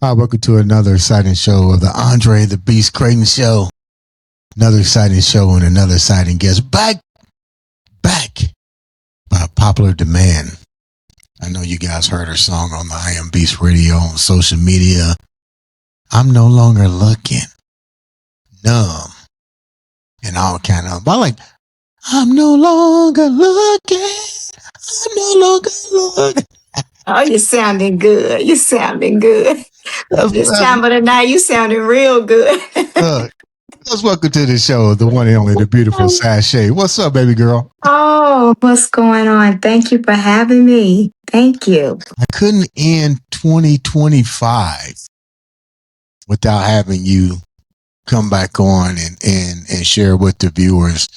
Hi, welcome to another exciting show of the Andre The Beast Crayton Show. Another exciting show and another exciting guest. Back by popular demand. I know you guys heard her song on the I Am Beast radio on social media. I'm no longer looking. Numb. And all kind of, I like, I'm no longer looking. I'm no longer looking. Oh, you're sounding good. You're sounding good. This time of the night, you sounding real good. Let's welcome to the show, the one and only, the beautiful Sase. What's up, baby girl? Oh, what's going on? Thank you for having me. Thank you. I couldn't end 2025 without having you come back on and share with the viewers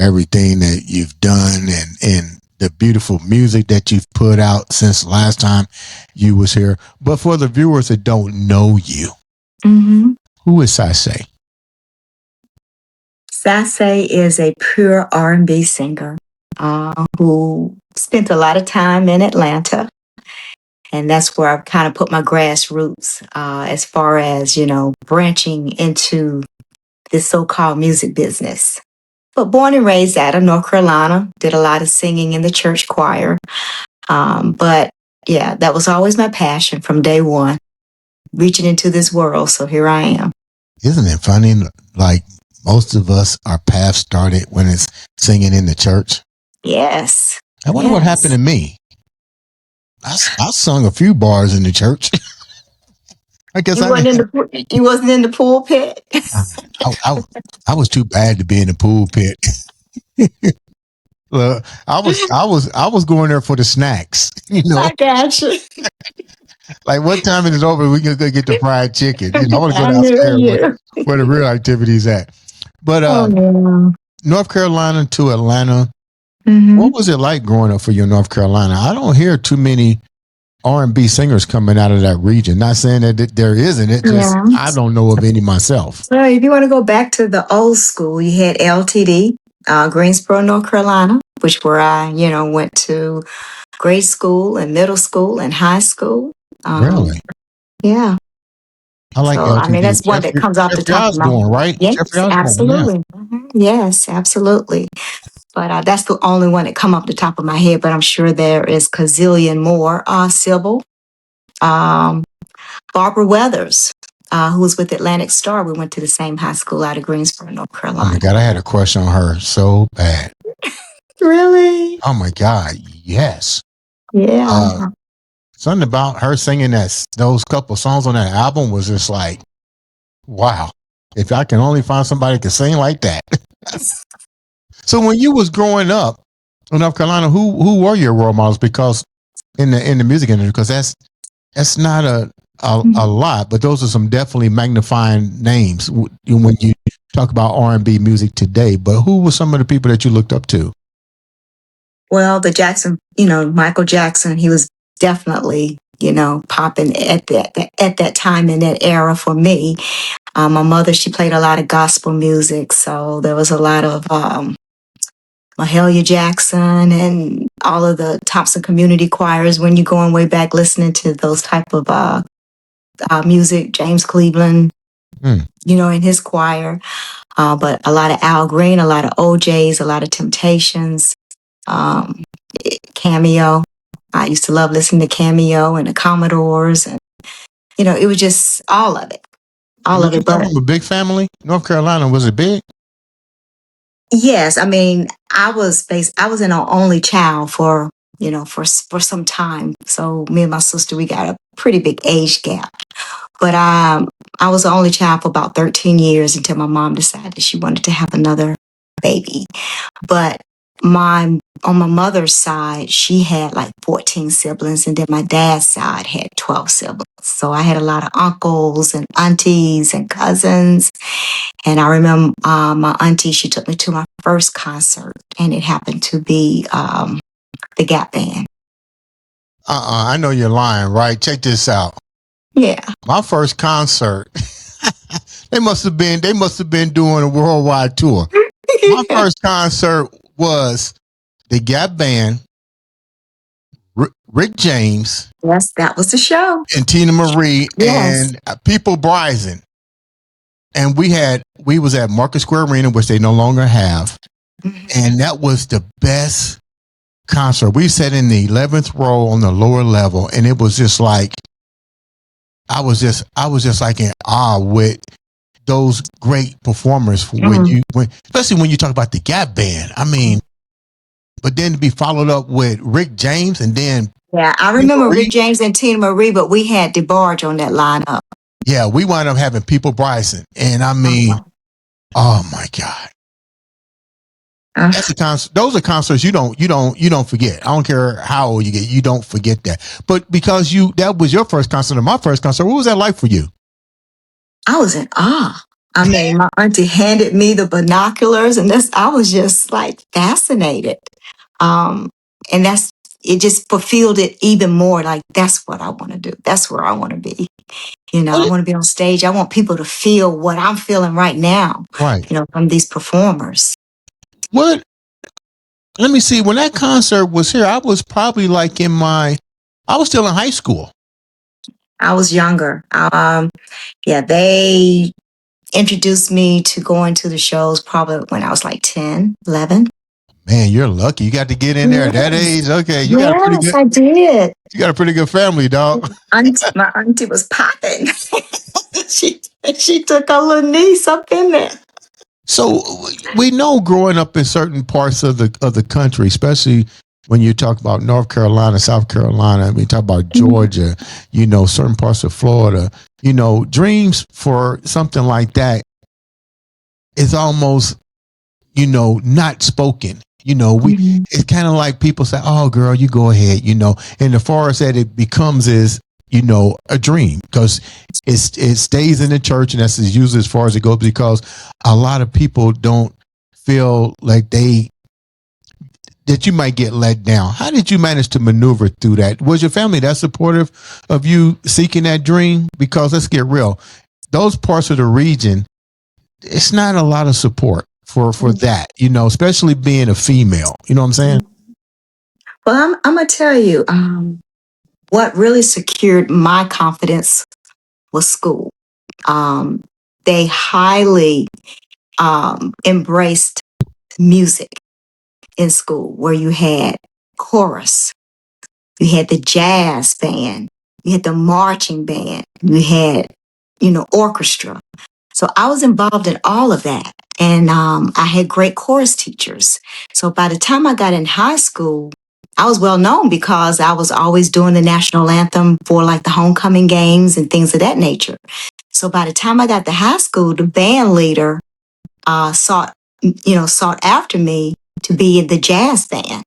everything that you've done and the beautiful music that you've put out since last time you was here. But for the viewers that don't know you, who is Sase? Sase is a pure R&B singer who spent a lot of time in Atlanta. And that's where I've kind of put my grassroots as far as, branching into this so-called music business. But born and raised out of North Carolina, did a lot of singing in the church choir. But yeah, that was always my passion from day one, reaching into this world. So here I am. Isn't it funny? Like most of us, our path started when it's singing in the church. Yes. I wonder what happened to me. I sung a few bars in the church. I guess you wasn't in the pulpit. I was too bad to be in the pulpit. Well, I was going there for the snacks. I got you. Like, what time is it over? We can go get the fried chicken. I want to go downstairs where the real activity's at. But North Carolina to Atlanta. What was it like growing up for you in North Carolina? I don't hear too many R&B singers coming out of that region. Not saying that there isn't. It just I don't know of any myself. Well, if you want to go back to the old school, you had LTD, Greensboro, North Carolina, which where I, went to grade school and middle school and high school. Really? Yeah. I like LTD. I mean, that's one that comes off the top of my head. Right? Yes, absolutely. Yes, absolutely. But that's the only one that come off the top of my head. But I'm sure there is gazillion more. Sybil, Barbara Weathers, who was with Atlantic Star. We went to the same high school out of Greensboro, North Carolina. Oh my God, I had a crush on her so bad. Really? Oh my God, yes. Yeah. Something about her singing those couple songs on that album was just like, wow. If I can only find somebody that can sing like that. So when you was growing up in North Carolina, who were your role models? Because in the music industry, because that's not a lot, but those are some definitely magnifying names when you talk about R&B music today. But who were some of the people that you looked up to? Well, the Jackson, Michael Jackson, he was definitely, popping at that time in that era for me. My mother, she played a lot of gospel music, so there was a lot of Mahalia Jackson and all of the Thompson community choirs. When you're going way back, listening to those type of music, James Cleveland, in his choir, but a lot of Al Green, a lot of OJs, a lot of Temptations, Cameo. I used to love listening to Cameo and the Commodores, and it was just all of it. All of it. But a big family. North Carolina, was it big? Yes, I mean, I was an only child for some time. So me and my sister, we got a pretty big age gap. But I was the only child for about 13 years until my mom decided she wanted to have another baby. But on my mother's side, she had like 14 siblings, and then my dad's side had 12 siblings. So I had a lot of uncles and aunties and cousins. And I remember my auntie, she took me to my first concert, and it happened to be the Gap Band. I know you're lying, right? Check this out. Yeah. My first concert, they must have been doing a worldwide tour. My first concert was the Gap Band, Rick James. Yes, that was the show. And Tina Marie, yes. And People Bryson. And we was at Market Square Arena, which they no longer have. Mm-hmm. And that was the best concert. We sat in the 11th row on the lower level, and it was just like, I was just like in awe with those great performers. Especially when you talk about the Gap Band. I mean, but then to be followed up with Rick James, and then I remember Rick James and Tina Marie, but we had DeBarge on that lineup. Yeah, we wound up having People Bryson, and I mean, oh my God, that's a concert. Those are concerts you don't forget. I don't care how old you get, you don't forget that. But because that was your first concert, and my first concert, what was that like for you? I was in awe. I mean, my auntie handed me the binoculars, and I was just like fascinated. And it just fulfilled it even more. Like, that's what I want to do. That's where I want to be. I want to be on stage. I want people to feel what I'm feeling right now. Right. From these performers. What? Let me see. When that concert was here, I was probably like I was still in high school. I was younger. They introduced me to going to the shows probably when I was like 10, 11. Man, you're lucky. You got to get in there at that age. Okay. I did. You got a pretty good family, dog. My auntie was popping. she took her little niece up in there. So we know growing up in certain parts of the country, especially when you talk about North Carolina, South Carolina, we talk about Georgia, certain parts of Florida, dreams for something like that is almost, not spoken. It's kind of like people say, "Oh, girl, you go ahead," and the farthest that it becomes is, a dream, because it stays in the church, and that's usually as far as it goes, because a lot of people don't feel like that you might get let down. How did you manage to maneuver through that? Was your family that supportive of you seeking that dream? Because let's get real, those parts of the region, it's not a lot of support for that, especially being a female. You know what I'm saying? Well, I'm gonna tell you, what really secured my confidence was school. They highly embraced music in school, where you had chorus, you had the jazz band, you had the marching band, you had, orchestra. So I was involved in all of that. And I had great chorus teachers. So by the time I got in high school, I was well known because I was always doing the national anthem for like the homecoming games and things of that nature. So by the time I got to high school, the band leader sought after me to be in the jazz band.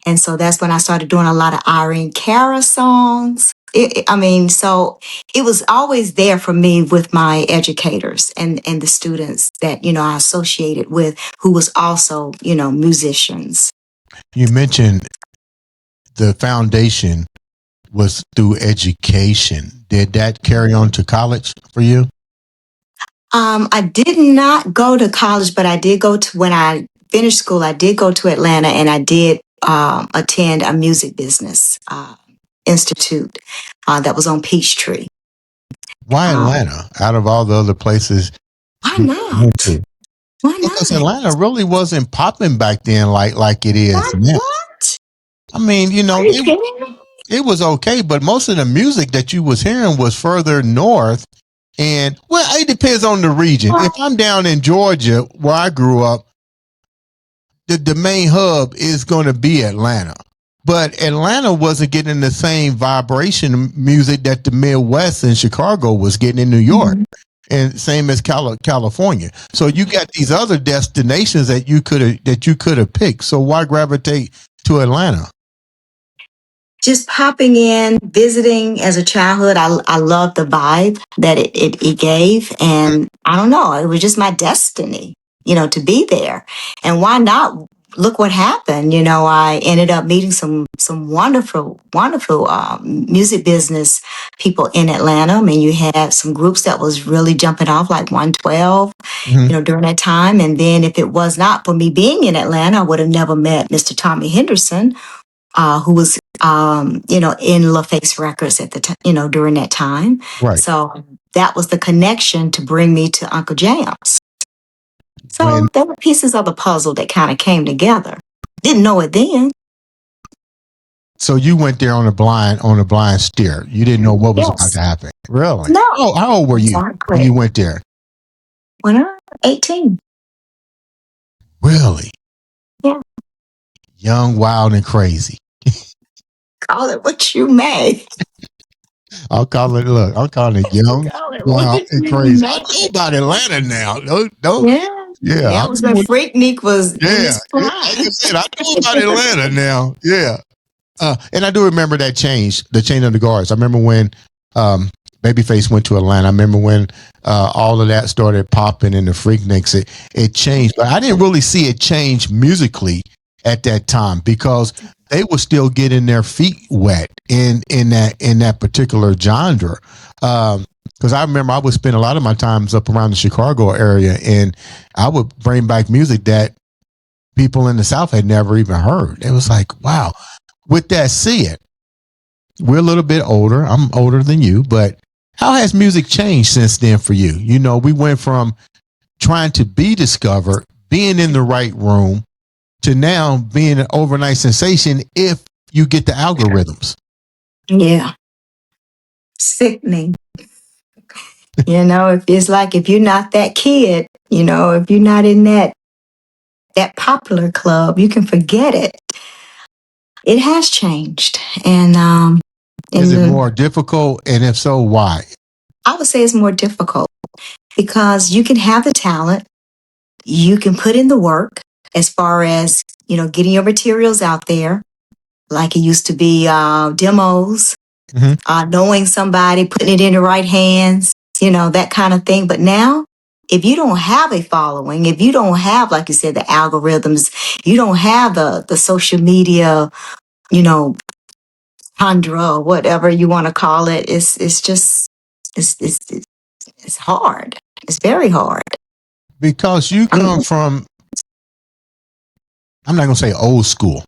And so that's when I started doing a lot of Irene Cara songs. So it was always there for me with my educators and the students that, I associated with, who was also, musicians. You mentioned the foundation was through education. Did that carry on to college for you? I did not go to college, but I did go to, when I finished school, I did go to Atlanta, and I did attend a music business institute that was on Peachtree. Why Atlanta? Out of all the other places, why not? Why not? Because Atlanta really wasn't popping back then like it is now. What? I mean, it was okay, but most of the music that you was hearing was further north. And well, it depends on the region. If I'm down in Georgia, where I grew up, the main hub is going to be Atlanta. But Atlanta wasn't getting the same vibration music that the Midwest and Chicago was getting in New York. and same as California. So you got these other destinations that you could have picked. So why gravitate to Atlanta? Just popping in, visiting as a childhood. I loved the vibe that it gave. And I don't know, it was just my destiny, to be there. And why not? Look what happened. I ended up meeting some wonderful, wonderful music business people in Atlanta. I mean, you had some groups that was really jumping off, like 112, during that time. And then if it was not for me being in Atlanta, I would have never met Mr. Tommy Henderson, who was, in LaFace Records at the time, during that time. Right. So that was the connection to bring me to Uncle Jam's. So there were pieces of the puzzle that kind of came together. Didn't know it then. So you went there on a blind steer. You didn't know what was about to happen. Really? No. Oh, how old were you when you went there? When I was 18. Really? Yeah. Young, wild, and crazy. Call it what you may. I'm calling it young, wild, and crazy. I know about Atlanta now. No. Yeah. That was when Freaknik was in his prime. Like I said, I know about Atlanta now. Yeah. And I do remember that change, the change of the guards. I remember when Babyface went to Atlanta. I remember when all of that started popping in the Freakniks. It changed, but I didn't really see it change musically at that time because they were still getting their feet wet in that particular genre. Because I remember I would spend a lot of my times up around the Chicago area, and I would bring back music that people in the South had never even heard. It was like, wow. With that said, we're a little bit older. I'm older than you, but how has music changed since then for you? We went from trying to be discovered, being in the right room, to now being an overnight sensation if you get the algorithms. Yeah. Sickening. It's like if you're not that kid, if you're not in that popular club, you can forget it. It has changed. And is it more difficult? And if so, why? I would say it's more difficult because you can have the talent, you can put in the work as far as, getting your materials out there, like it used to be demos, knowing somebody, putting it in the right hands, that kind of thing. But now, if you don't have a following, if you don't have, like you said, the algorithms, you don't have the social media, Andra, or whatever you want to call it, it's hard. It's very hard. Because you come from, I'm not going to say old school.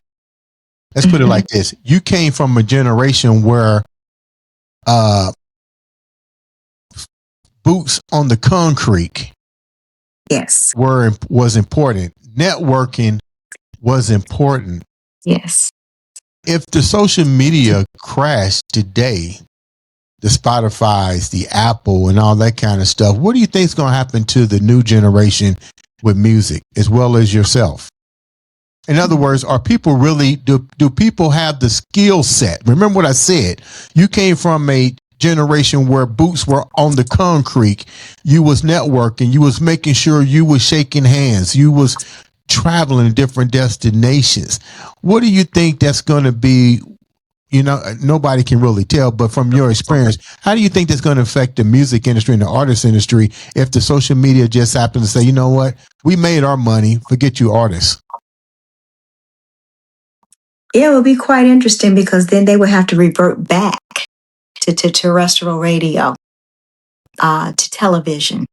Let's put it like this. You came from a generation where boots on the concrete was important. Networking was important. Yes. If the social media crashed today, the Spotify's, the Apple, and all that kind of stuff, what do you think is going to happen to the new generation with music as well as yourself? In other words, are people really, do people have the skill set? Remember what I said. You came from a generation where boots were on the concrete. You was networking. You was making sure you was shaking hands. You was traveling to different destinations. What do you think that's going to be? Nobody can really tell, but from your experience, how do you think that's going to affect the music industry and the artist industry if the social media just happens to say, you know what, we made our money, forget you artists? Yeah, it would be quite interesting because then they would have to revert back to terrestrial radio, to television,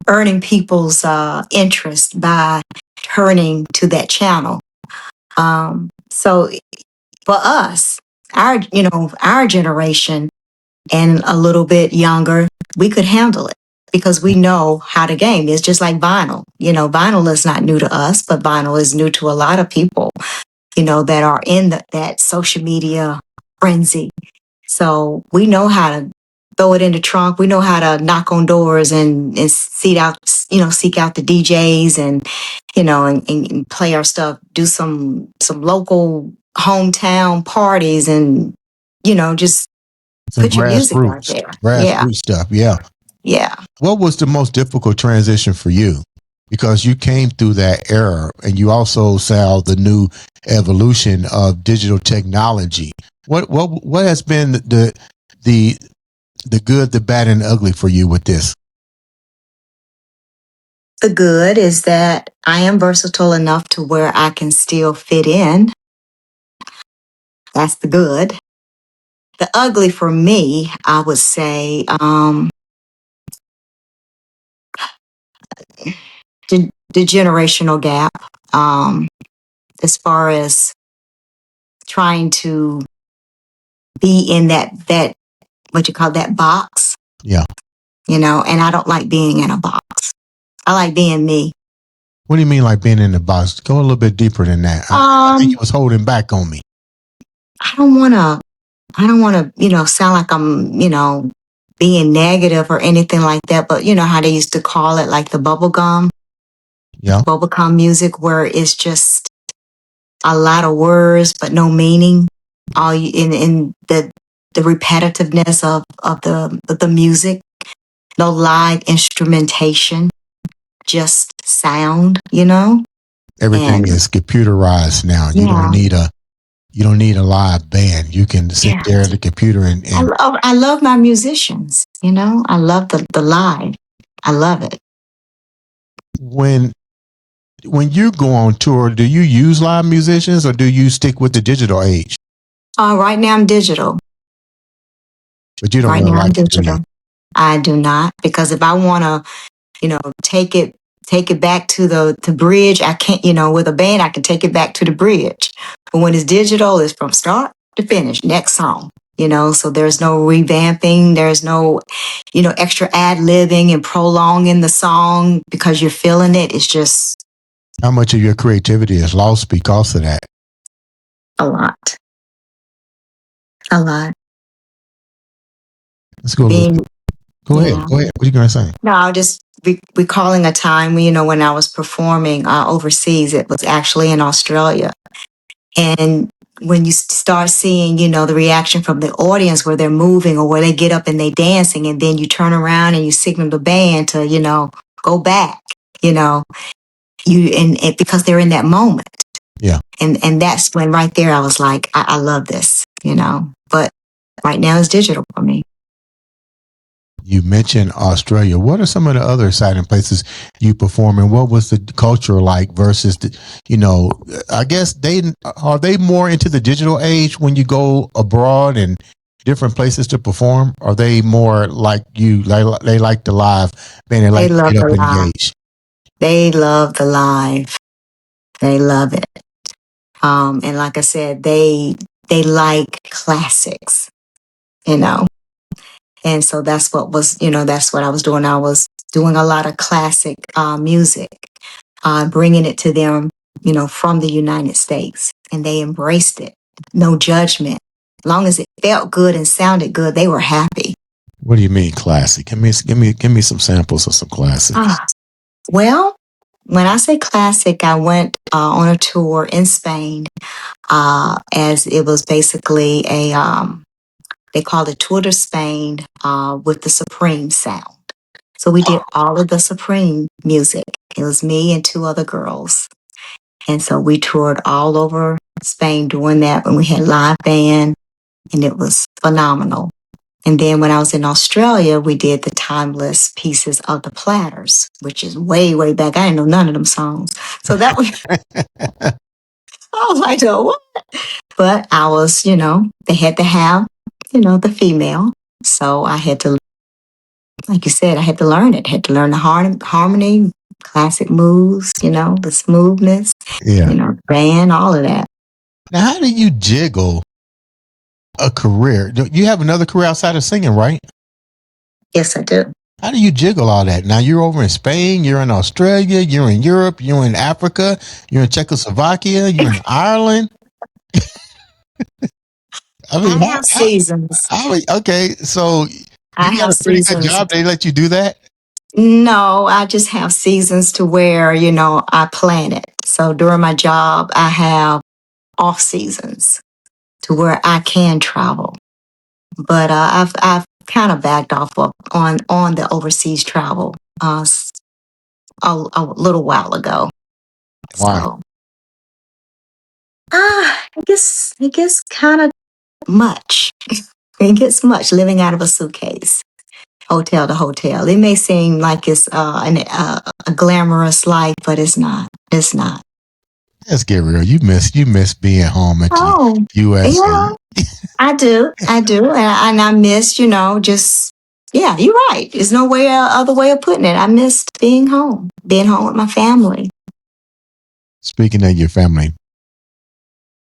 earning people's interest by turning to that channel. So for us, our generation and a little bit younger, we could handle it because we know how the game is. Just like vinyl. Vinyl is not new to us, but vinyl is new to a lot of people, that are in that social media frenzy. So we know how to throw it in the trunk. We know how to knock on doors and seek out the DJs and, and play our stuff, do some local hometown parties and, just some put your music out there. Grassroots stuff. Yeah. Yeah. What was the most difficult transition for you? Because you came through that era and you also saw the new evolution of digital technology. What has been the good, the bad, and the ugly for you with this? The good is that I am versatile enough to where I can still fit in. That's the good. The ugly for me, I would say, the generational gap, as far as trying to be in that what you call that box. Yeah. And I don't like being in a box. I like being me. What do you mean, like being in the box? Go a little bit deeper than that. I think you was holding back on me. I don't want to, sound like I'm, being negative or anything like that. But you know how they used to call it, like the bubblegum music, where it's just a lot of words but no meaning. All in the repetitiveness of the music, no live instrumentation, just sound. Everything is computerized now. Yeah. You don't need a live band. You can sit there at the computer and I love my musicians. I love the live. I love it. When you go on tour, do you use live musicians or do you stick with the digital age? Right now I'm digital. But you don't really like it, do you? I do not, because if I want to, take it back to the bridge, I can't. With a band, I can take it back to the bridge. But when it's digital, it's from start to finish. Next song. So there's no revamping. There's no, extra ad-libbing and prolonging the song because you're feeling it. It's just. How much of your creativity is lost because of that? A lot. A lot. Let's go. Go ahead. What are you going to say? No, I'll just recalling a time when I was performing overseas. It was actually in Australia. And when you start seeing, the reaction from the audience where they're moving or where they get up and they dancing, and then you turn around and you signal the band to, go back, because they're in that moment. Yeah. And that's when right there I was like, I love this, but right now it's digital for me. You mentioned Australia. What are some of the other exciting places you perform in? What was the culture like versus I guess are they more into the digital age when you go abroad and different places to perform? Are they more like you? They like the live band. They like to get up and engage. They love the live. They love it. And like I said, they like classics, And so that's what I was doing. I was doing a lot of classic music, bringing it to them, from the United States. And they embraced it. No judgment. As long as it felt good and sounded good, they were happy. What do you mean classic? Give me some samples of some classics. Well, when I say classic, I went on a tour in Spain, as it was basically they called it Tour de Spain with the Supreme sound. So we did all of the Supreme music. It was me and two other girls. And so we toured all over Spain doing that when we had live band, and it was phenomenal. And then when I was in Australia, we did the timeless pieces of the Platters, which is way, way back. I didn't know none of them songs. So that was, I was like, oh, what? But I was, they had to have, the female. So I had to, like you said, I had to learn it. I had to learn the harmony, classic moves, the smoothness, band, all of that. Now, how do you jiggle a career? You have another career outside of singing, right? Yes, I do. How do you jiggle all that? Now you're over in Spain, you're in Australia, you're in Europe, you're in Africa, you're in Czechoslovakia, you're in Ireland. I have seasons. Okay, so you got a pretty good job. They let you do that? No, I just have seasons to where, I plan it. So during my job, I have off seasons to where I can travel. But I've kind of backed off of on the overseas travel a little while ago. Why? So, it gets kind of much. It gets much living out of a suitcase, hotel to hotel. It may seem like it's a glamorous life, but it's not. It's not. Let's get real. You miss being home at the Oh, USA. yeah, I do, and I miss, just yeah. You're right. There's no other way of putting it. I missed being home with my family. Speaking of your family,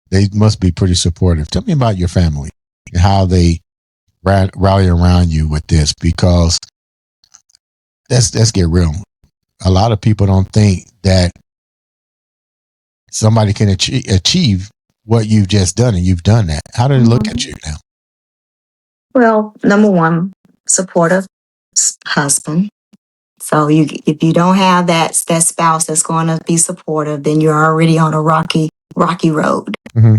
they must be pretty supportive. Tell me about your family and how they rally around you with this, because let's get real. A lot of people don't think that somebody can achieve what you've just done, and you've done that. How do they look at you now? Well, number one, supportive husband. So if you don't have that spouse that's going to be supportive, then you're already on a rocky road. Mm-hmm.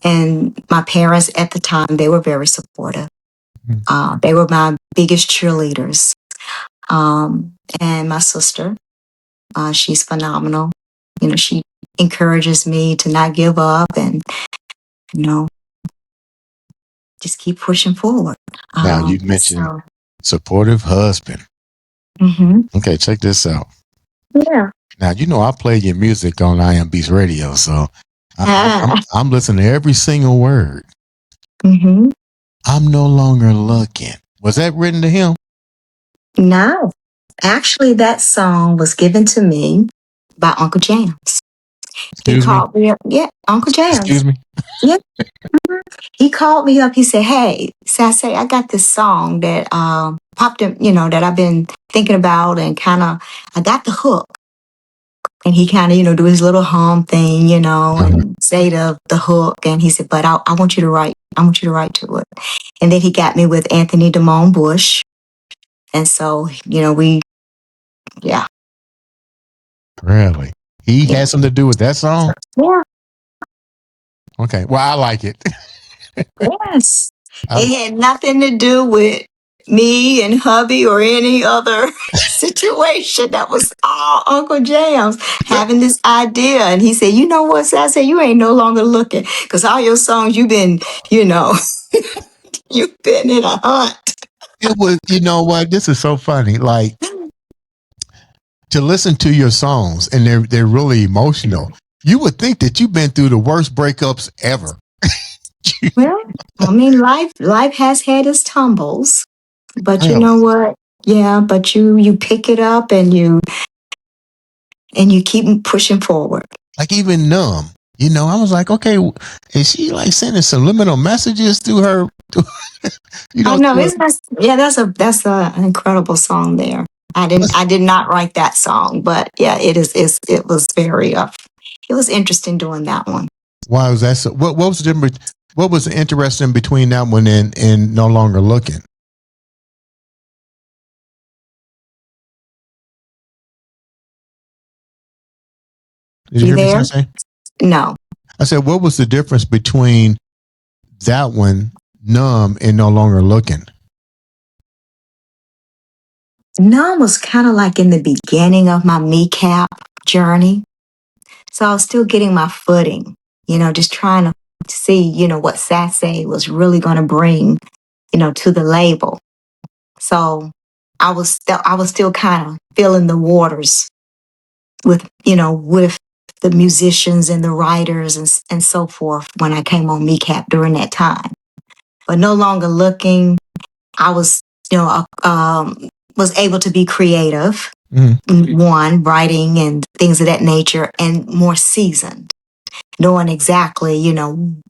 And my parents at the time, they were very supportive. Mm-hmm. They were my biggest cheerleaders. And my sister, she's phenomenal. She encourages me to not give up and, just keep pushing forward. Now, you mentioned supportive husband. Mm-hmm. Okay, check this out. Yeah. Now, I play your music on iambeast radio, so I'm listening to every single word. Mm-hmm. I'm no longer looking. Was that written to him? No. Actually, that song was given to me by Uncle James. He called me up. Yeah, Uncle James. Excuse me? Yeah. Mm-hmm. He called me up. He said, "Hey, Sase, I got this song that popped in, that I've been thinking about, and I got the hook." And he kind of, do his little hum thing, and say the hook. And he said, "But I want you to write. I want you to write to it." And then he got me with Anthony Damone Bush. And so, yeah. Really? He had something to do with that song? Yeah. Okay. Well, I like it. Yes. It had nothing to do with me and hubby or any other situation. That was all Uncle James having this idea. And he said, "You know what, I said, you ain't no longer looking, because all your songs, you've been, you've been in a hunt." It was, you know what? This is so funny. Like, to listen to your songs, and they're really emotional. You would think that you've been through the worst breakups ever. Well, I mean, life has had its tumbles, but you Really? know what? Yeah, but you pick it up and you keep pushing forward. Like, even Numb. I was like, okay, is she like sending subliminal messages to her? Oh no, that's an incredible song there. I did not write that song, but yeah, it was very it was interesting doing that one. Why was that so? What was the difference? What was interesting between that one and No Longer Looking? Did you hear there? me say? No. I said, what was the difference between that one, Numb, and No Longer Looking? Numb was kind of like in the beginning of my kneecap journey. So I was still getting my footing, just trying to see, what Sase was really going to bring, to the label. So I was still kind of feeling the waters with the musicians and the writers and so forth when I came on Kneecap during that time. But No Longer Looking, I was, was able to be creative. Mm-hmm. One, writing and things of that nature, and more seasoned, knowing exactly,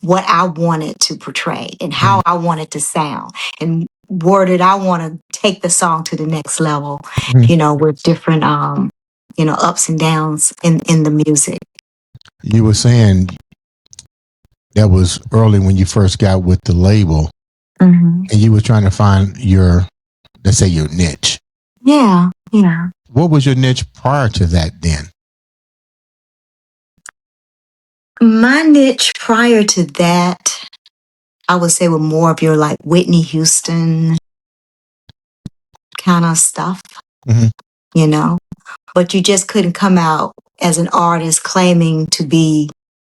what I wanted to portray and how I wanted to sound, and where did I want to take the song to the next level, with different, ups and downs in the music. You were saying that was early when you first got with the label, and you were trying to find let's say your niche. Yeah, yeah. What was your niche prior to that then? My niche prior to that I would say with more of your like Whitney Houston kind of stuff, you know, but you just couldn't come out as an artist claiming to be,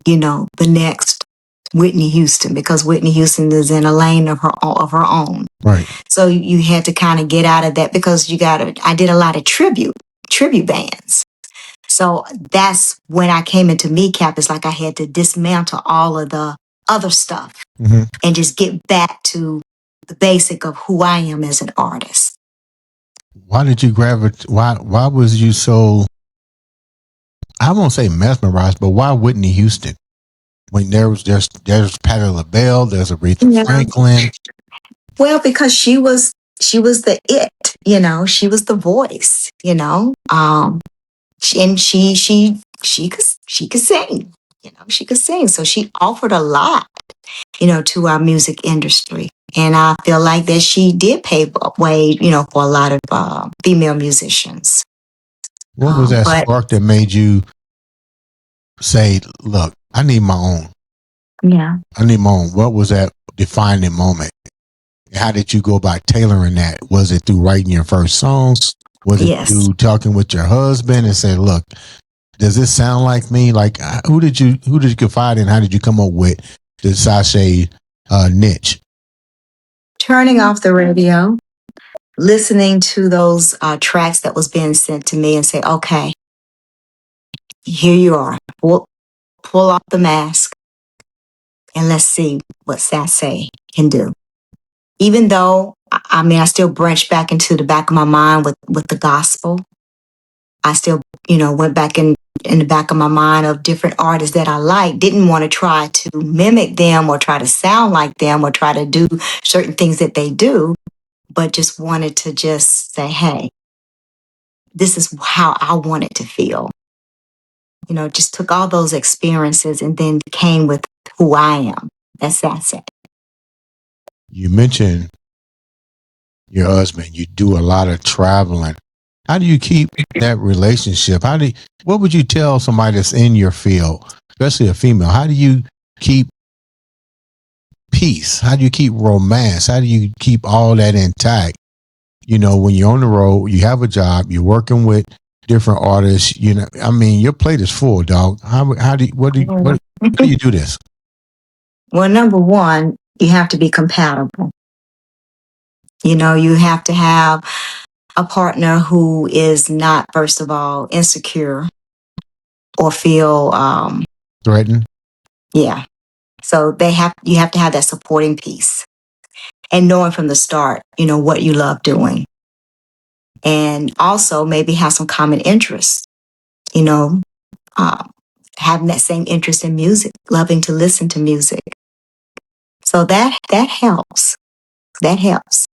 you know, the next Whitney Houston, because Whitney Houston is in a lane of her own. Right. So you had to kind of get out of that, because I did a lot of tribute bands. So that's when I came into MECAP. It's like I had to dismantle all of the other stuff and just get back to the basic of who I am as an artist. Why did you gravitate? Why was you so, I won't say mesmerized, but why Whitney Houston? When there's Patti LaBelle, there's Aretha Franklin. Well, because she was the it, you know, she was the voice, you know. And she could sing, you know, she could sing. So she offered a lot, you know, to our music industry. And I feel like that she did pave the way, you know, for a lot of female musicians. What was that spark that made you say, look, I need my own? Yeah. I need my own. What was that defining moment? How did you go about tailoring that? Was it through writing your first songs? Was it through talking with your husband and saying, look, does this sound like me? Like, who did you confide in? How did you come up with the Sase niche? Turning off the radio, listening to those tracks that was being sent to me and say, okay, here you are. Pull off the mask and let's see what Sase can do. Even though, I mean, I still branched back into the back of my mind with the gospel. I still, you know, went back in the back of my mind of different artists that I liked. Didn't want to try to mimic them or try to sound like them or try to do certain things that they do, but just wanted to just say, hey, this is how I want it to feel. You know, just took all those experiences and then came with who I am. That's it. You mentioned your husband. You do a lot of traveling. How do you keep that relationship? What would you tell somebody that's in your field, especially a female? How do you keep peace? How do you keep romance? How do you keep all that intact? You know, when you're on the road, you have a job, you're working with different artists. You know, I mean, your plate is full, how do you do this? Well, number one, you have to be compatible. You know, you have to have a partner who is not, first of all, insecure or feel threatened. Yeah. So you have to have that supporting piece and knowing from the start, you know, what you love doing. And also maybe have some common interests, you know, having that same interest in music, loving to listen to music. So that helps. That helps.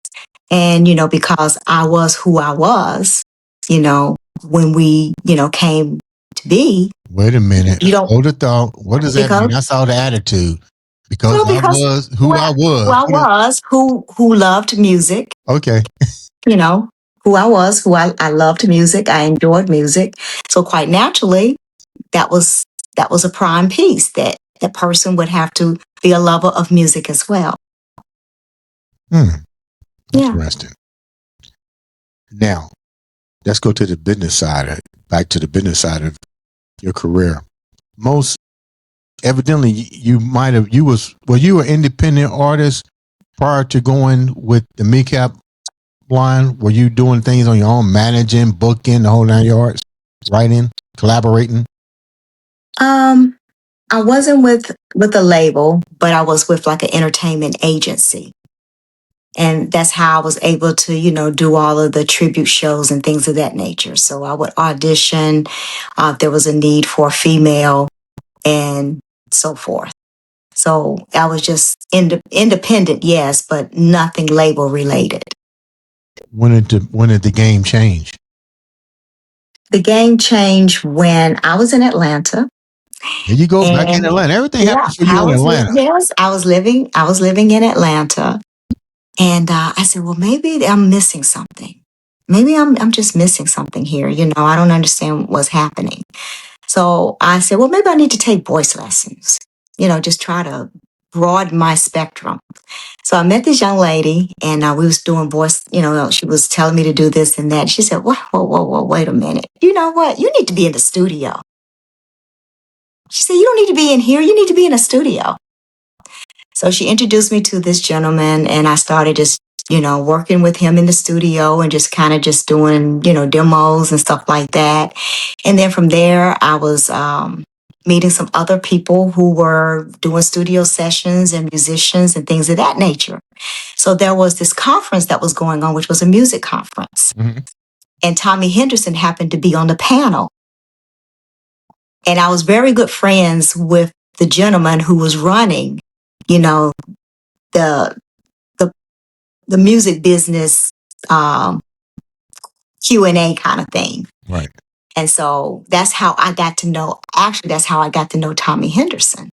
And, you know, because I was who I was, you know, when we, you know, came to be. Wait a minute. Hold the thought. What does that mean? That's all the attitude. Because I was who I was. Who loved music. Okay. You know, who I was, I loved music. I enjoyed music. So quite naturally, that was a prime piece that person would have to be a lover of music as well. Interesting. Now, let's go to the business side. Back to the business side of your career. Evidently, you were an independent artist prior to going with the MECAP line. Were you doing things on your own, managing, booking, the whole 9 yards, writing, collaborating? I wasn't with a label, but I was with like an entertainment agency. And that's how I was able to, you know, do all of the tribute shows and things of that nature. So I would audition if there was a need for a female and so forth. So I was just independent, yes, but nothing label related. When did the game change? The game changed when I was in Atlanta. Here you go, back in Atlanta. Everything happened for you in Atlanta. Yes, I was living in Atlanta. And I said, well, maybe I'm missing something. Maybe I'm just missing something here. You know, I don't understand what's happening. So I said, well, maybe I need to take voice lessons. You know, just try to broaden my spectrum. So I met this young lady, and we was doing voice. She was telling me to do this and that. She said, "Whoa, whoa, whoa, whoa! Wait a minute. You know what? You need to be in the studio." She said, "You don't need to be in here. You need to be in a studio." So she introduced me to this gentleman, and I started just working with him in the studio and just kind of just doing demos and stuff like that. And then from there, I was meeting some other people who were doing studio sessions and musicians and things of that nature. So there was this conference that was going on, which was a music conference. Mm-hmm. And Tommy Henderson happened to be on the panel. And I was very good friends with the gentleman who was running, the the music business Q&A kind of thing. Right. And so that's how I got to know Tommy Henderson.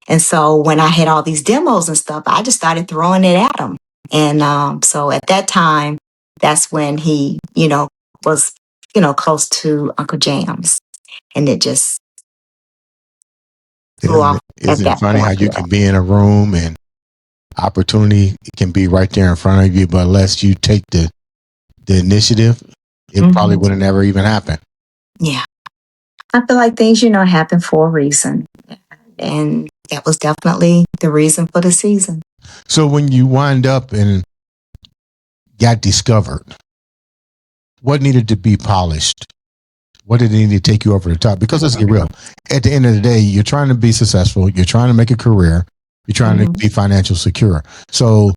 And so when I had all these demos and stuff, I just started throwing it at him. And so at that time, that's when he, was, close to Uncle James. And it just blew off at Isn't it that funny point. how you can be in a room and opportunity can be right there in front of you, but unless you take the initiative, it probably would have never even happened. Yeah. I feel like things, happen for a reason. And that was definitely the reason for the season. So when you wind up and got discovered, what needed to be polished? What did it need to take you over the top? Because let's get real. At the end of the day, you're trying to be successful. You're trying to make a career. You're trying to be financially secure. So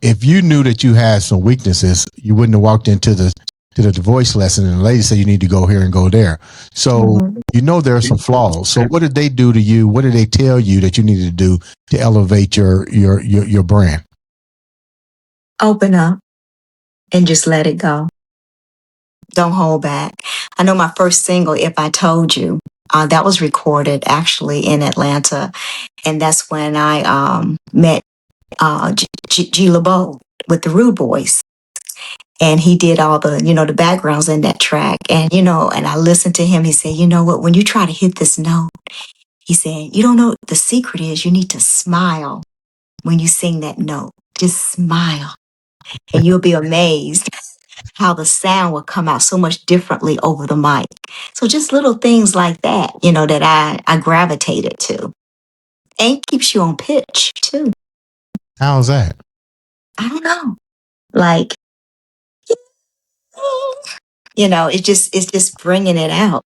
if you knew that you had some weaknesses, you wouldn't have walked into the voice lesson and the lady said you need to go here and go there. So there are some flaws. So what did they do to you? What did they tell you that you needed to do to elevate your brand? Open up and just let it go. Don't hold back. I know my first single, If I Told You, that was recorded actually in Atlanta. And that's when I met G. LeBeau with the Rude Boys. And he did all the, the backgrounds in that track. And, and I listened to him. He said, "You know what, when you try to hit this note," he said, "you don't know, the secret is you need to smile when you sing that note. Just smile. And you'll be amazed how the sound will come out so much differently over the mic." So just little things like that, that I gravitated to. And keeps you on pitch too. How's that? I don't know. Like, it's just bringing it out.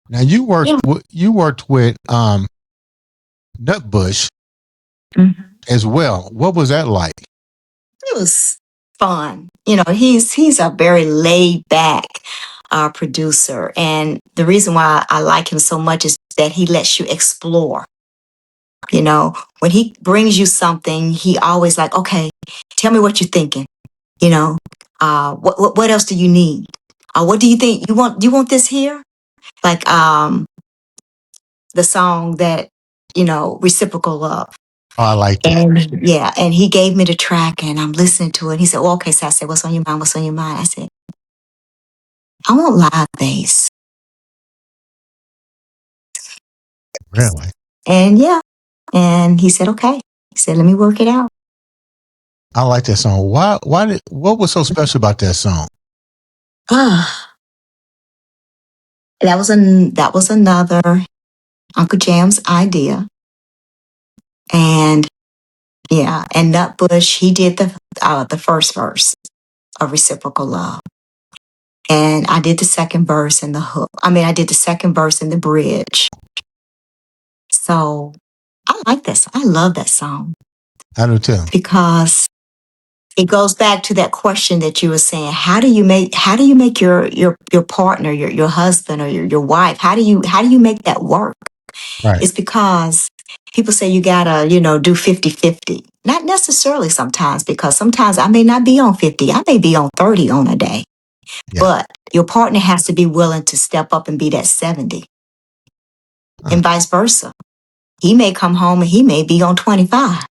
Now you worked with Nutbush as well. What was that like? It was fun. He's a very laid back producer, and the reason why I like him so much is that he lets you explore. When he brings you something, he always like, "Okay, tell me what you're thinking. What else do you need? What do you think you want? Do you want this here?" Like the song that Reciprocal Love. Oh, I like that. And he gave me the track, and I'm listening to it. He said, "Well, okay." So I said, "What's on your mind? What's on your mind?" I said, "I want live bass." Really? And he said, "Okay." He said, "Let me work it out." I like that song. What was so special about that song? That was another Uncle Jam's idea. And Nutbush, he did the first verse of Reciprocal Love. And I did the second verse and the hook. I did the second verse and the bridge. So I like this. I love that song. I do too. Because it goes back to that question that you were saying. How do you make your partner, your husband or your wife, how do you make that work? Right. It's because people say you gotta, do 50-50. Not necessarily sometimes, because sometimes I may not be on 50. I may be on 30 on a day. Yeah. But your partner has to be willing to step up and be that 70. And vice versa. He may come home and he may be on 25.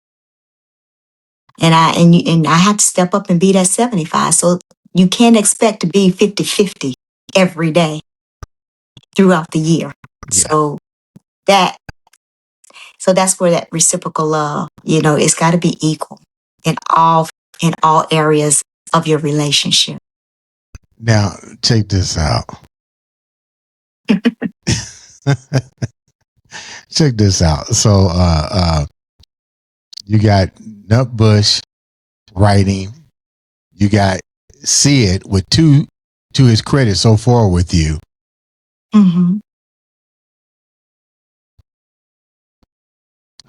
And I have to step up and be that 75. So you can't expect to be 50-50 every day throughout the year. Yeah. So So that's where that reciprocal love, it's got to be equal in all areas of your relationship. Now, check this out. Check this out. So, you got Nutbush writing. You got Sid with two, to his credit, so far with you. Mm-hmm.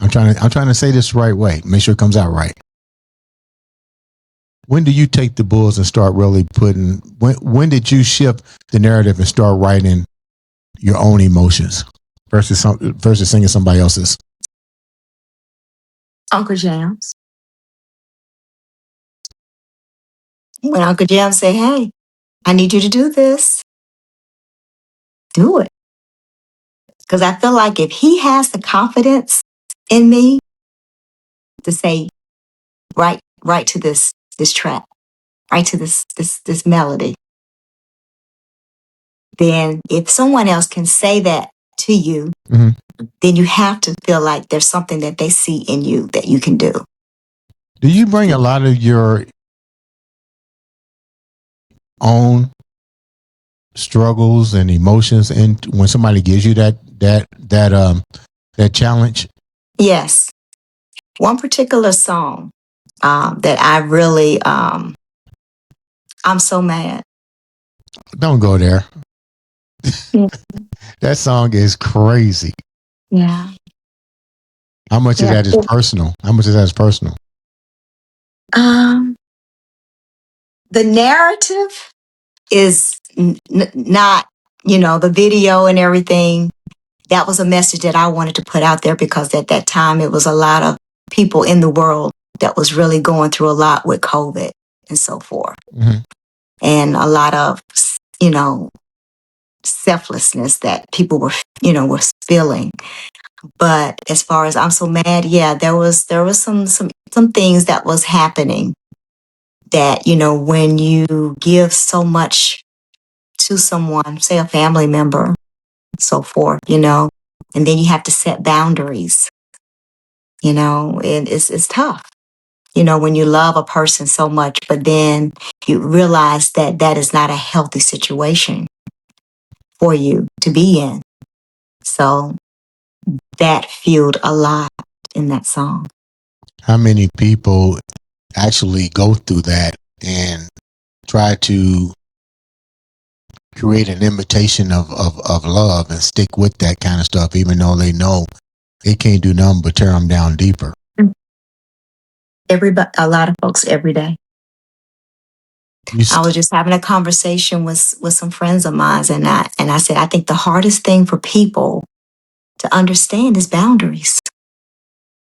I'm trying to say this the right way. Make sure it comes out right. When do you take the bulls and start really putting? When did you shift the narrative and start writing your own emotions versus singing somebody else's? Uncle Jams. When Uncle Jams say, "Hey, I need you to do this," do it. Because I feel like if he has the confidence in me to say, right to this track, right to this melody, then if someone else can say that to you, mm-hmm. then you have to feel like there's something that they see in you that you can do. Do you bring a lot of your own struggles and emotions in when somebody gives you that challenge? Yes. One particular song that I really, I'm so mad. Don't go there. That song is crazy. Yeah. How much of that is personal? How much of that is personal? The narrative is not, the video and everything. That was a message that I wanted to put out there because at that time it was a lot of people in the world that was really going through a lot with COVID and so forth. Mm-hmm. And a lot of, selflessness that people were feeling. But as far as I'm so mad, yeah, there was some things that was happening that, when you give so much to someone, say a family member, so forth, and then you have to set boundaries, and it's tough, when you love a person so much, but then you realize that that is not a healthy situation for you to be in. So that fueled a lot in that song. How many people actually go through that and try to create an imitation of love and stick with that kind of stuff, even though they know it can't do nothing but tear them down deeper? A lot of folks every day. I was just having a conversation with some friends of mine, and I said, I think the hardest thing for people to understand is boundaries.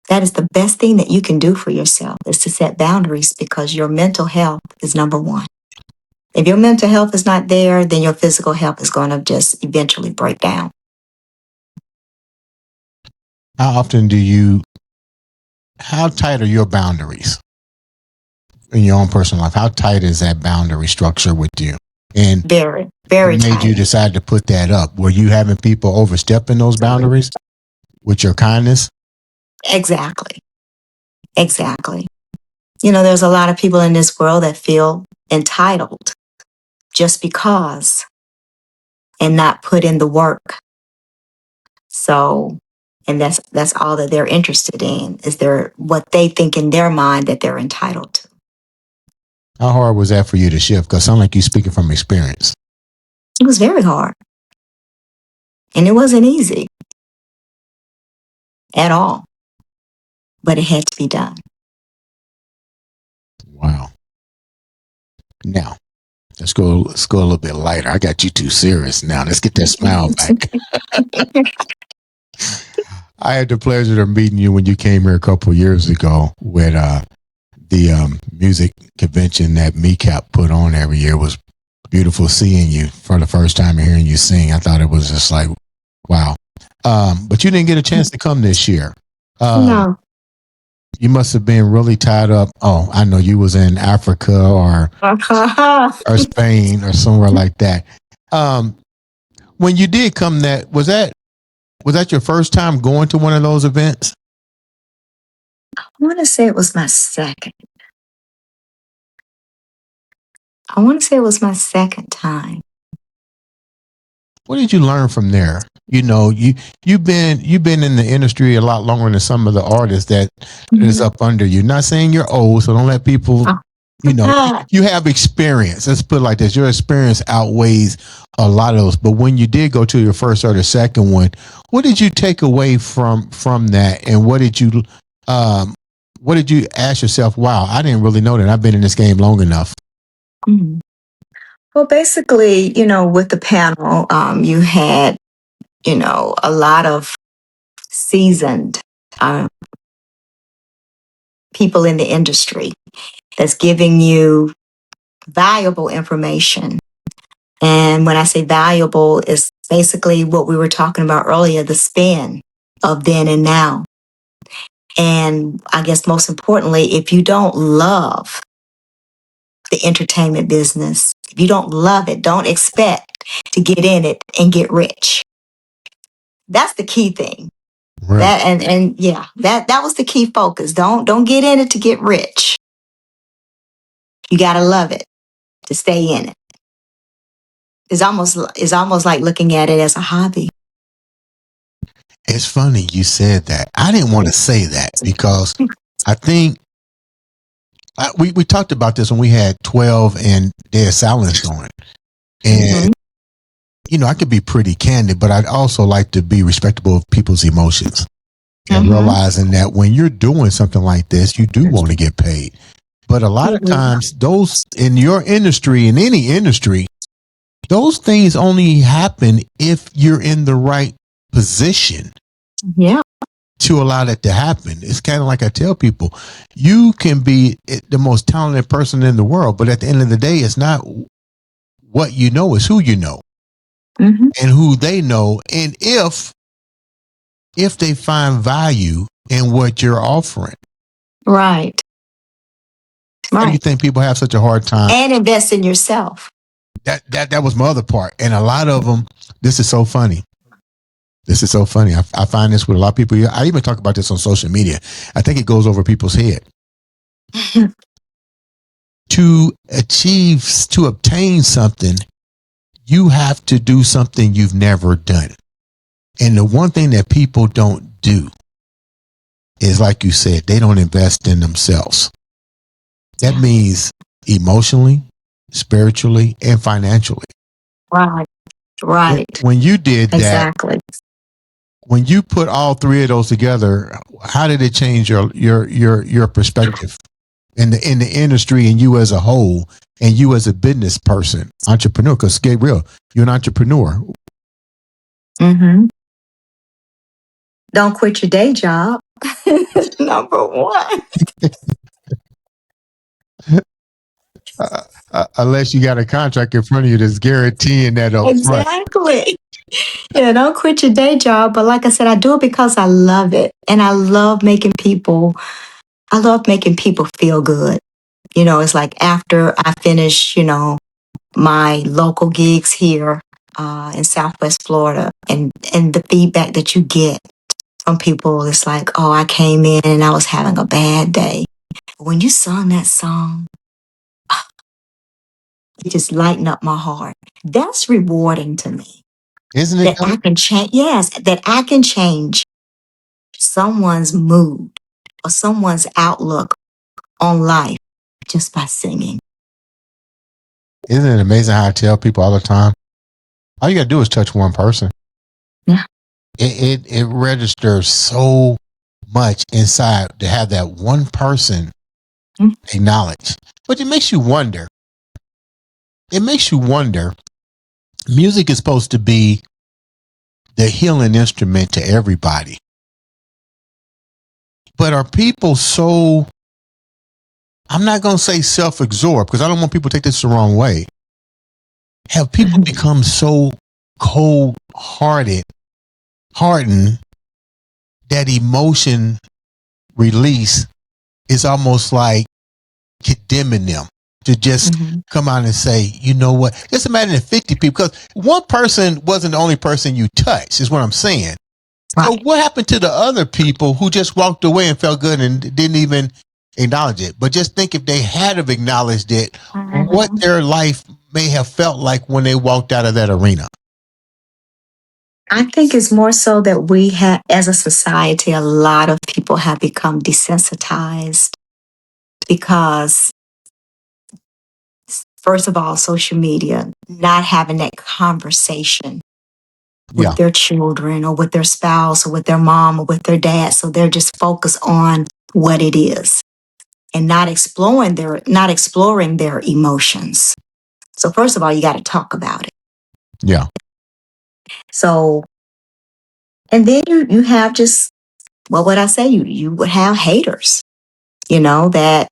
That is the best thing that you can do for yourself, is to set boundaries, because your mental health is number one. If your mental health is not there, then your physical health is going to just eventually break down. How tight are your boundaries in your own personal life? How tight is that boundary structure with you? And very, very what made tight. you decide to put that up? Were you having people overstepping those boundaries with your kindness? Exactly. There's a lot of people in this world that feel entitled just because, and not put in the work. So, and that's all that they're interested in, is what they think in their mind that they're entitled to. How hard was that for you to shift? Because it sounds like you're speaking from experience. It was very hard. And it wasn't easy at all. But it had to be done. Wow. Now, let's go a little bit lighter. I got you too serious now. Let's get that smile back. I had the pleasure of meeting you when you came here a couple of years ago with the music convention that MECAP put on every year. It was beautiful seeing you for the first time and hearing you sing. I thought it was just like, wow. But you didn't get a chance to come this year. No. You must have been really tied up. Oh, I know, you was in Africa or Spain or somewhere like that. When you did come, was that Was that your first time going to one of those events? I want to say it was my second. I want to say it was my second time. What did you learn from there? You know, you've been in the industry a lot longer than some of the artists that is up under you. Not saying you're old, so don't let people. You know, you have experience. Let's put it like this: your experience outweighs a lot of those. But when you did go to your first or the second one, what did you take away from that? And what did you ask yourself? Wow, I didn't really know that. I've been in this game long enough. Mm-hmm. Well, basically, you know, with the panel, you had, you know, a lot of seasoned people in the industry that's giving you valuable information. And when I say valuable, it's basically what we were talking about earlier, the spin of then and now. And I guess most importantly, if you don't love the entertainment business, if you don't love it, don't expect to get in it and get rich. That's the key thing. Right. That and yeah, that was the key focus. Don't get in it to get rich. You gotta love it to stay in it. It's almost like looking at it as a hobby. It's funny you said that. I didn't want to say that because I think we talked about this when we had 12 and Dead Silence on. And, you know, I could be pretty candid, but I'd also like to be respectable of people's emotions and realizing that when you're doing something like this, you do want to get paid. But a lot of times those in your industry, in any industry, those things only happen if you're in the right position. Yeah. To allow that to happen. It's kind of like I tell people, you can be the most talented person in the world, but at the end of the day, it's not what you know, it's who you know and who they know. And if they find value in what you're offering. Right. Why do you think people have such a hard time? And invest in yourself. That was my other part. And a lot of them, this is so funny. This is so funny. I find this with a lot of people. I even talk about this on social media. I think it goes over people's head. To obtain something, you have to do something you've never done. And the one thing that people don't do is, like you said, they don't invest in themselves. That means emotionally, spiritually, and financially. Right. Right. When you did that, exactly. When you put all three of those together, how did it change your perspective in the industry and you as a whole and you as a business person, entrepreneur? Because get real, you're an entrepreneur. Don't quit your day job. Number one. Unless you got a contract in front of you that's guaranteeing that up front. Exactly. Yeah, don't quit your day job. But like I said, I do it because I love it. And I love making people feel good. You know, it's like after I finish, you know, my local gigs here in Southwest Florida and the feedback that you get from people, it's like, oh, I came in and I was having a bad day. When you sung that song, it just lightened up my heart. That's rewarding to me. Isn't it? That I can change. Yes, that I can change someone's mood or someone's outlook on life just by singing. Isn't it amazing how I tell people all the time? All you got to do is touch one person. Yeah. It registers so much inside to have that one person acknowledge. But it makes you wonder. Music is supposed to be the healing instrument to everybody. But are people so, I'm not going to say self-absorbed because I don't want people to take this the wrong way. Have people become so hardened that emotion release is almost like condemning them to just come out and say, you know what? Just imagine if 50 people, because one person wasn't the only person you touched, is what I'm saying. So what happened to the other people who just walked away and felt good and didn't even acknowledge it? But just think if they had have acknowledged it, what their life may have felt like when they walked out of that arena. I think it's more so that we have, as a society, a lot of people have become desensitized because, first of all, social media, not having that conversation with their children or with their spouse or with their mom or with their dad. So they're just focused on what it is and not exploring their emotions. So first of all, you got to talk about it. Yeah. So, and then you have just, what would I say? You would have haters, that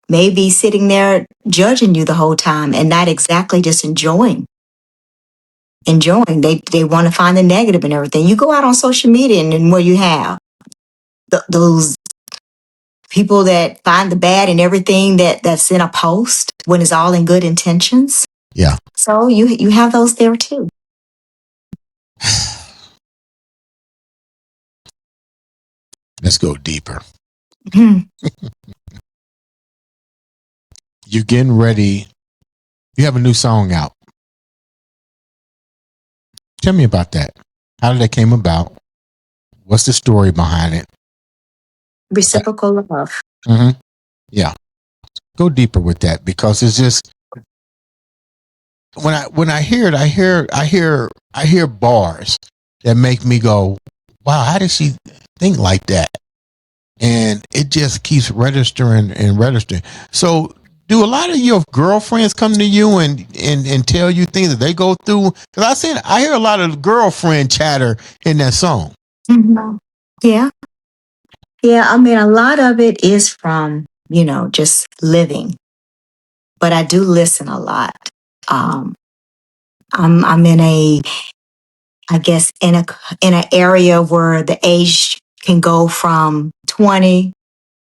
may be sitting there judging you the whole time and not exactly just enjoying. They want to find the negative and everything. You go out on social media and then what you have, those people that find the bad in everything that's in a post when it's all in good intentions. Yeah. So you have those there too. Let's go deeper. Mm-hmm. You're getting ready. You have a new song out. Tell me about that. How did that came about? What's the story behind it? Reciprocal love. Mm-hmm. Yeah. Go deeper with that because it's just when I hear it, I hear bars that make me go, wow, how did she think like that? And it just keeps registering and registering. So do a lot of your girlfriends come to you and tell you things that they go through? Because I hear a lot of girlfriend chatter in that song. Mm-hmm. Yeah. Yeah. I mean, a lot of it is from, just living, but I do listen a lot. I'm in I guess in an area where the age can go from 20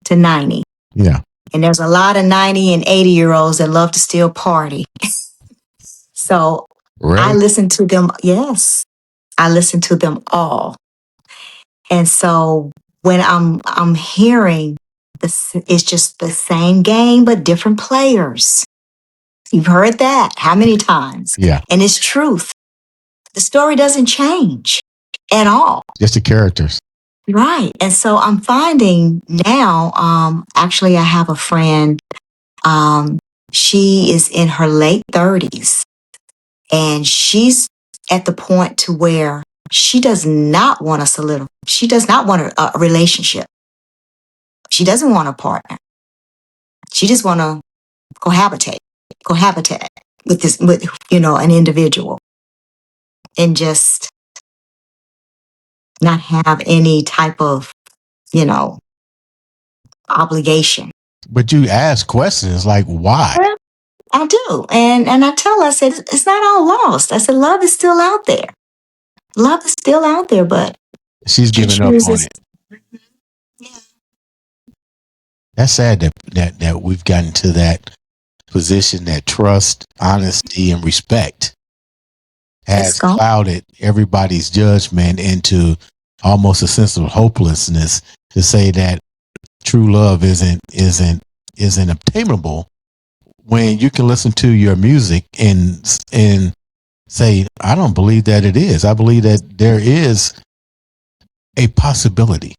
to 90. Yeah. And there's a lot of 90 and 80-year-olds that love to still party. So really? I listen to them. Yes. I listen to them all. And so when I'm hearing this, it's just the same game, but different players. You've heard that how many times? Yeah. And it's truth. The story doesn't change at all. Just the characters. Right. And so I'm finding now, actually I have a friend, she is in her late 30s and she's at the point to where she does not want she does not want a relationship. She doesn't want a partner. She just want to cohabitate with an individual and just not have any type of, obligation. But you ask questions like, why? Well, I do. And I tell her, I said, it's not all lost. I said, love is still out there. Love is still out there, but she's giving up on it. Yeah. That's sad that we've gotten to that position that trust, honesty, and respect has clouded everybody's judgment into almost a sense of hopelessness to say that true love isn't obtainable when you can listen to your music and say, I don't believe that it is. I believe that there is a possibility.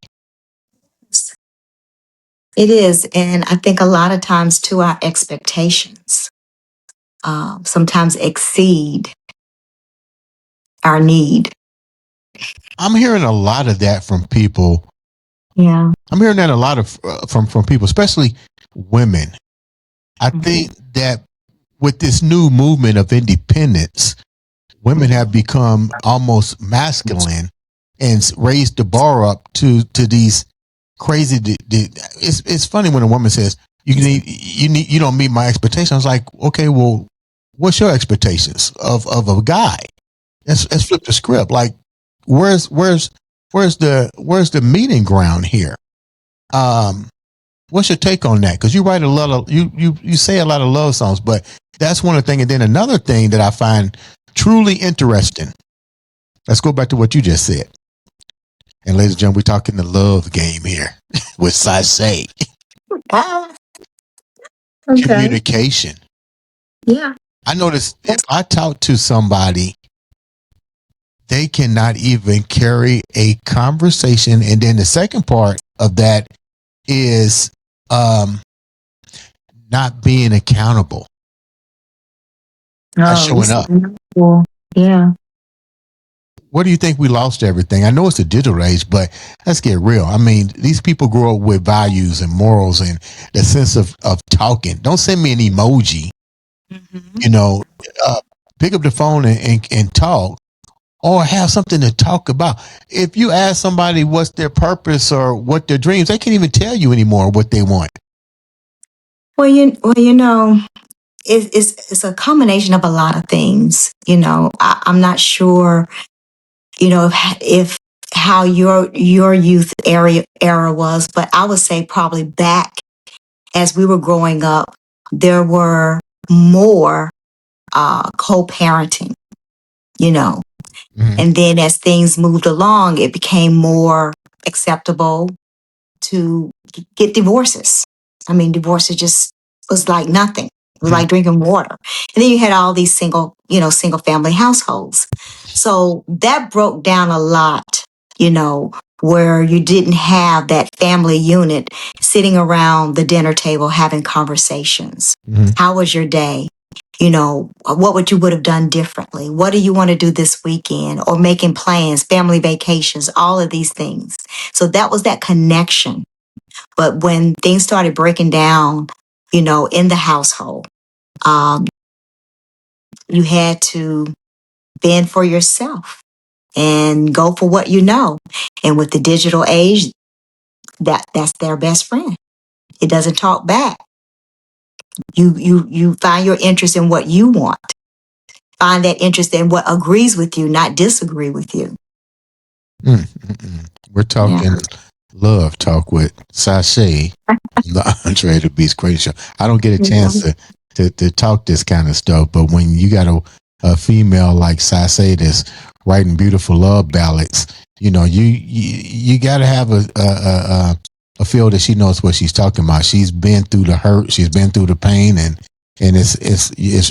It is. And I think a lot of times too, our expectations sometimes exceed our need. I'm hearing a lot of that from people. Yeah. I'm hearing that a lot of from people, especially women. I think that with this new movement of independence, women have become almost masculine and raised the bar up to these crazy. It's funny when a woman says you don't meet my expectations. I was like, okay, well, what's your expectations of a guy? Let's flip the script. Like, where's the meeting ground here? What's your take on that? Because you write a lot of you say a lot of love songs, but that's one of the things. And then another thing that I find truly interesting. Let's go back to what you just said. And ladies and gentlemen, we're talking the love game here with Sase. Ah, okay. Communication. Yeah. I notice if I talk to somebody, they cannot even carry a conversation. And then the second part of that is not being accountable. Not showing up. Well, yeah. What do you think we lost everything? I know it's a digital age, but let's get real. I mean, these people grow up with values and morals and the sense of talking. Don't send me an emoji. You know, pick up the phone and talk, or have something to talk about. If you ask somebody what's their purpose or what their dreams, they can't even tell you anymore what they want. Well, you know, it's a combination of a lot of things. You know, I'm not sure. You know, if how your youth era was, but I would say probably back as we were growing up, there were more co-parenting. You know, and then as things moved along, it became more acceptable to get divorces. I mean, divorces just was like nothing. It was like drinking water. And then you had all these single family households. So that broke down a lot, where you didn't have that family unit sitting around the dinner table having conversations. How was your day? What would have done differently? What do you want to do this weekend? Or making plans, family vacations, all of these things. So that was that connection. But when things started breaking down, in the household, you had to bend for yourself and go for what you know. And with the digital age, that's their best friend. It doesn't talk back. You find your interest in what you want. Find that interest in what agrees with you, not disagree with you. We're talking love talk with Sase, the Andre The Beast Crayton show. I don't get a chance to talk this kind of stuff, but when you got a female like Sase that's writing beautiful love ballads, you got to have a feel that she knows what she's talking about. She's been through the hurt, she's been through the pain, and it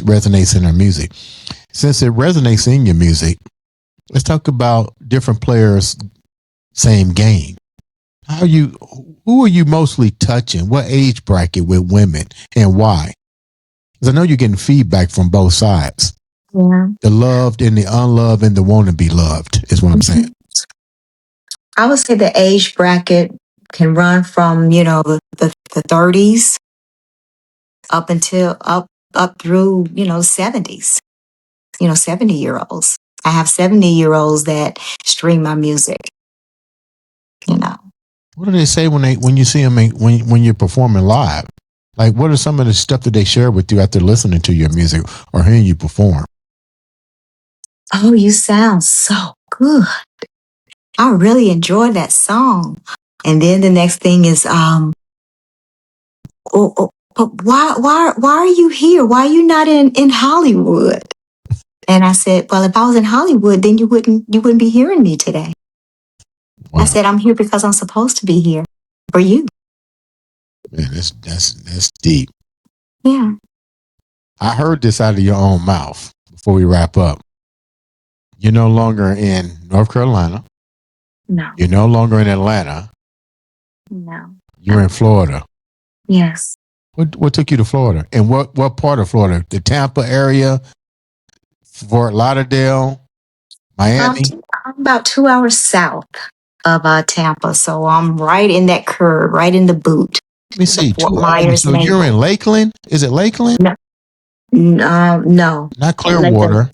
resonates in her music. Since it resonates in your music, let's talk about different players, same game. Who are you mostly touching? What age bracket with women, and why? Because I know you're getting feedback from both sides. Yeah. The loved and the unloved and the want to be loved is what I'm saying. I would say the age bracket can run from, the 30s up through, 70s, 70-year-olds. I have 70-year-olds that stream my music, What do they say when you see them when you're performing live? Like, what are some of the stuff that they share with you after listening to your music or hearing you perform? Oh, you sound so good. I really enjoyed that song. And then the next thing is, but why are you here? Why are you not in Hollywood? And I said, well, if I was in Hollywood, then you wouldn't be hearing me today. Wow. I said, I'm here because I'm supposed to be here for you. Man, that's deep. Yeah. I heard this out of your own mouth before we wrap up. You're no longer in North Carolina. No. You're no longer in Atlanta. No. You're in Florida. Yes. What took you to Florida? And what part of Florida? The Tampa area, Fort Lauderdale, Miami? I'm about 2 hours south of Tampa, so I'm right in that curve, right in the boot. Let me see. Fort 2 Myers. hours. So you're in Lakeland? Is it Lakeland? No. Not Clearwater.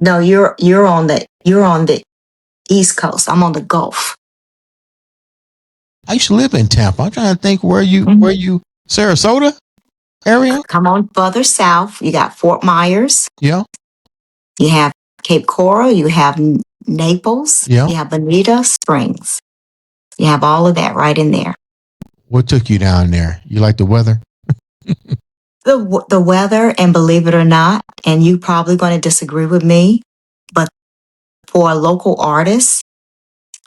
No, you're on the East Coast. I'm on the Gulf. I used to live in Tampa. I'm trying to think where you Sarasota area? Come on further south. You got Fort Myers. Yeah. You have Cape Coral. You have Naples. Yeah. You have Bonita Springs. You have all of that right in there. What took you down there? You like the weather? The weather, and believe it or not, and you probably going to disagree with me, but for a local artist,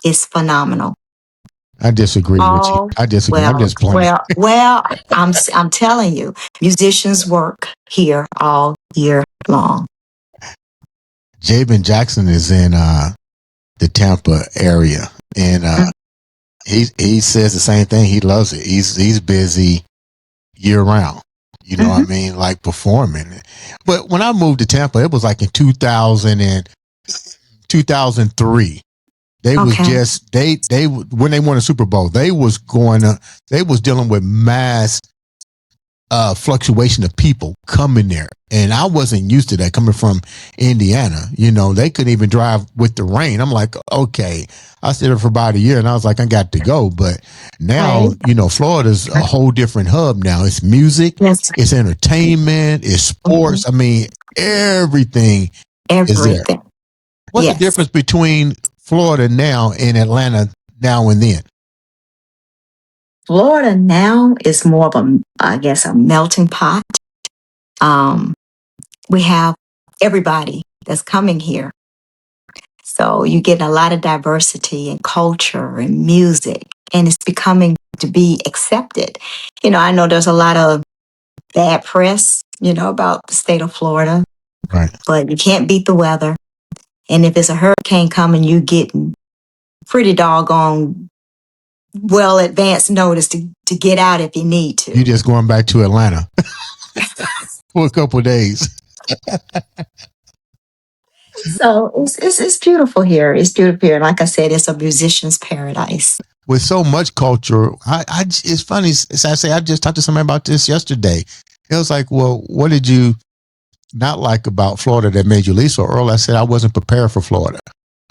is phenomenal. I disagree with you. I disagree. I'm just playing. I'm telling you, musicians work here all year long. Jabin Jackson is in the Tampa area, and he says the same thing. He loves it. He's busy year round. You know what I mean? Like performing. But when I moved to Tampa, it was like in 2000 and 2003. They was just they when they won a Super Bowl, they was dealing with mass fluctuation of people coming there, and I wasn't used to that coming from Indiana. You know, they couldn't even drive with the rain. I'm like, okay, I stayed there for about a year, and I was like, I got to go. But now, you know, Florida's a whole different hub now. It's music, it's entertainment, it's sports. I mean, everything is there. What's the difference between Florida now and Atlanta now and then? Florida now is more of a melting pot. We have everybody that's coming here. So you get a lot of diversity in culture and music, and it's becoming to be accepted. You know, I know there's a lot of bad press, you know, about the state of Florida. Right. But you can't beat the weather. And if it's a hurricane coming, you getting pretty doggone well advanced notice to get out if you need to. You're just going back to Atlanta for a couple of days. So it's beautiful here. It's beautiful here. Like I said, it's a musician's paradise. With so much culture, it's funny. As I say, I just talked to somebody about this yesterday. It was like, well, what did you not like about Florida that made you leave so early? I said I wasn't prepared for Florida.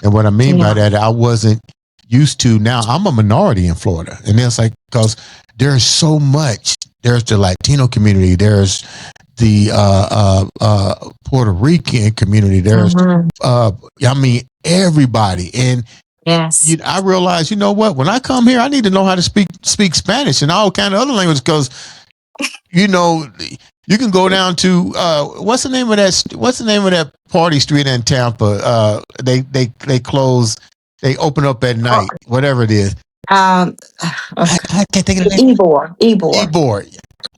And what I mean by that, I wasn't used to. Now I'm a minority in Florida. And it's like, because there's so much. There's the Latino community. There's the Puerto Rican community. There's, I mean, everybody. And I realized, you know what? When I come here, I need to know how to speak Spanish and all kind of other languages, because, you know, you can go down to what's the name of that party street in Tampa? They close. They open up at night. Whatever it is. I can't think of the name. Ybor.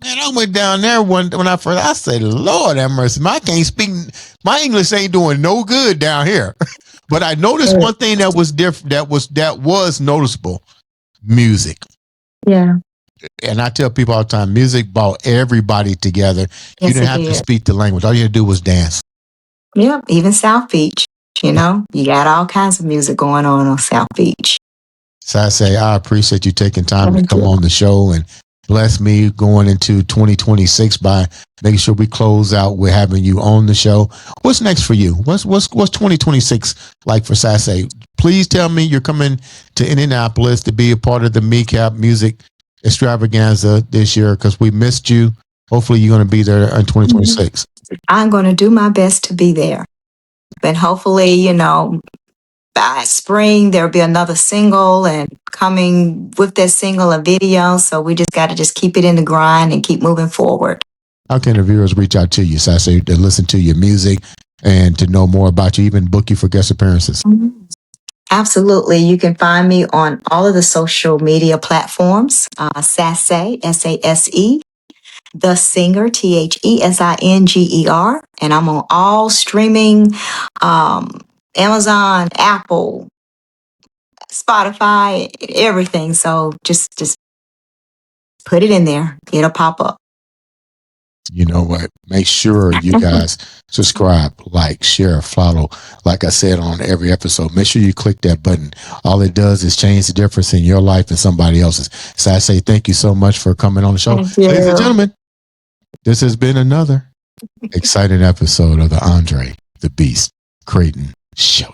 Man, I went down there when I first. I said, "Lord have mercy, I can't speak. My English ain't doing no good down here." But I noticed one thing that was different. That was noticeable. Music. Yeah. And I tell people all the time, music brought everybody together. You didn't have to speak the language. All you had to do was dance. Yep, even South Beach. You know, you got all kinds of music going on South Beach. So I say, I appreciate you taking time to come on the show and bless me going into 2026 by making sure we close out with having you on the show. What's next for you? What's 2026 like for Sase? Please tell me you're coming to Indianapolis to be a part of the MECAP Music Extravaganza this year, because we missed you. Hopefully you're going to be there in 2026. I'm going to do my best to be there. But hopefully, you know, by spring, there'll be another single, and coming with that single, a video. So we just got to keep it in the grind and keep moving forward. How can the viewers reach out to you, Sase, to listen to your music and to know more about you, even book you for guest appearances? Absolutely. You can find me on all of the social media platforms. Sase, SASE, TheSinger, TheSinger. And I'm on all streaming, Amazon, Apple, Spotify, everything. So just put it in there. It'll pop up. You know what? Make sure you guys subscribe, like, share, follow. Like I said on every episode, make sure you click that button. All it does is change the difference in your life and somebody else's. So I say thank you so much for coming on the show. Ladies and gentlemen, this has been another exciting episode of the Andre the Beast Crayton Show.